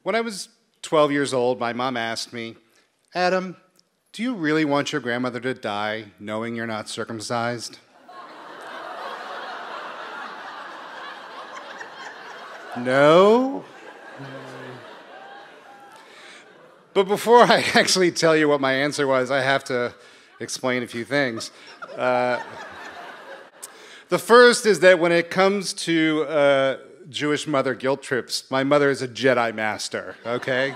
When I was 12 years old, my mom asked me, Adam, do you really want your grandmother to die knowing you're not circumcised? No? But before I actually tell you what my answer was, I have to explain a few things. The first is that when it comes to Jewish mother guilt trips, my mother is a Jedi master, okay?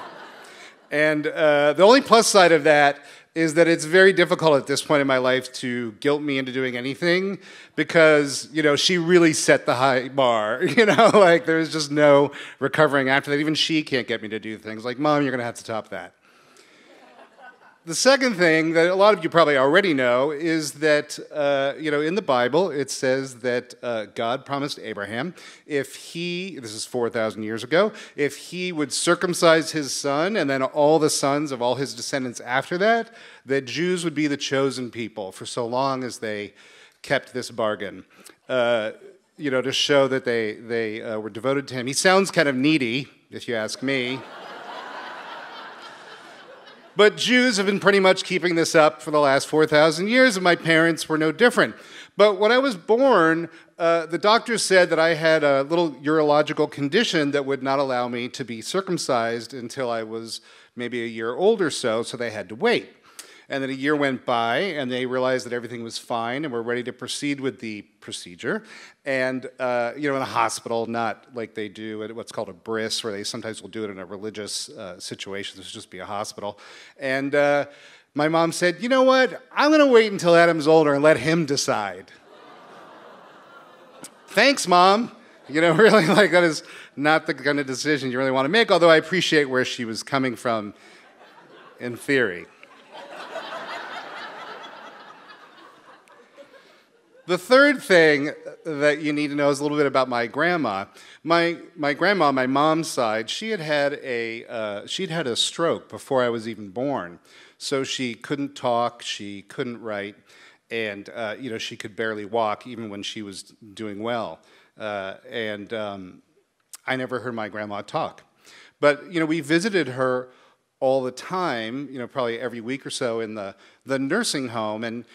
And the only plus side of that is that it's very difficult at this point in my life to guilt me into doing anything because, you know, she really set the high bar, you know? Like, there's just no recovering after that. Even she can't get me to do things like, Mom, you're going to have to top that. The second thing that a lot of you probably already know is that, in the Bible, it says that God promised Abraham if he, this is 4,000 years ago, if he would circumcise his son and then all the sons of all his descendants after that, that Jews would be the chosen people for so long as they kept this bargain, to show that they were devoted to him. He sounds kind of needy, if you ask me. But Jews have been pretty much keeping this up for the last 4,000 years, and my parents were no different. But when I was born, the doctors said that I had a little urological condition that would not allow me to be circumcised until I was maybe a year old or so they had to wait. And then a year went by, and they realized that everything was fine, and were ready to proceed with the procedure. And, in a hospital, not like they do at what's called a bris, where they sometimes will do it in a religious situation. This would just be a hospital. And my mom said, you know what? I'm going to wait until Adam's older and let him decide. Thanks, Mom. Really, like, that is not the kind of decision you really want to make, although I appreciate where she was coming from in theory. The third thing that you need to know is a little bit about my grandma. My grandma, on my mom's side, she'd had a stroke before I was even born. So she couldn't talk, she couldn't write, and she could barely walk even when she was doing well. I never heard my grandma talk. But we visited her all the time, probably every week or so in the nursing home, and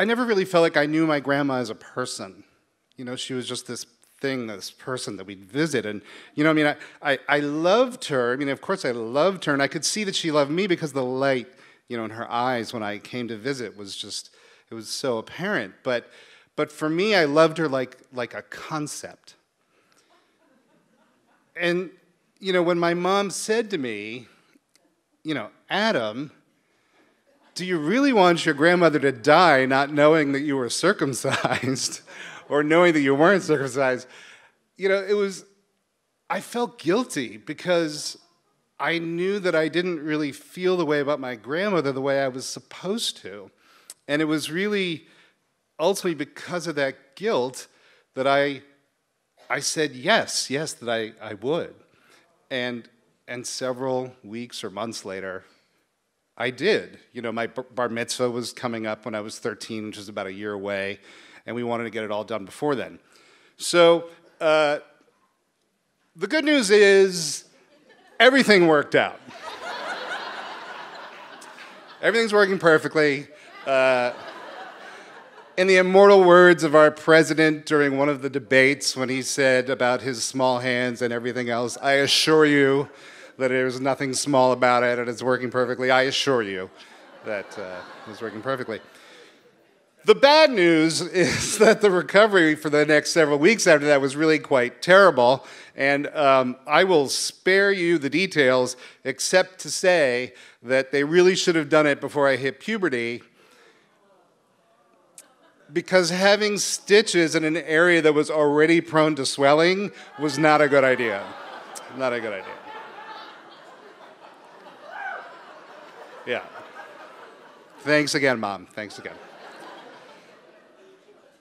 I never really felt like I knew my grandma as a person. She was just this person that we'd visit. And, I loved her. Of course I loved her. And I could see that she loved me because the light, in her eyes when I came to visit was it was so apparent. But for me, I loved her like a concept. And, when my mom said to me, Adam, do you really want your grandmother to die not knowing that you were circumcised or knowing that you weren't circumcised? I felt guilty because I knew that I didn't really feel the way about my grandmother the way I was supposed to. And it was really ultimately because of that guilt that I said yes, that I would. And several weeks or months later, I did. My Bar Mitzvah was coming up when I was 13, which is about a year away, and we wanted to get it all done before then. So the good news is everything worked out. Everything's working perfectly. In the immortal words of our president during one of the debates when he said about his small hands and everything else, I assure you that there's nothing small about it and it's working perfectly. I assure you that it's working perfectly. The bad news is that the recovery for the next several weeks after that was really quite terrible, and I will spare you the details except to say that they really should have done it before I hit puberty, because having stitches in an area that was already prone to swelling was not a good idea. Not a good idea. Yeah. Thanks again, Mom. Thanks again.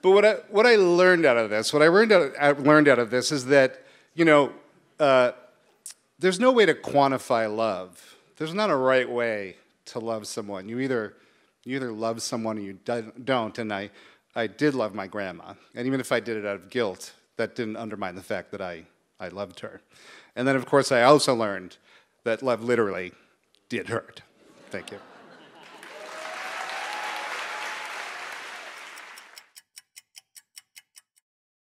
But what I learned out of this, is that, there's no way to quantify love. There's not a right way to love someone. You either love someone or you don't, and I did love my grandma. And even if I did it out of guilt, that didn't undermine the fact that I I loved her. And then, of course, I also learned that love literally did hurt. Thank you.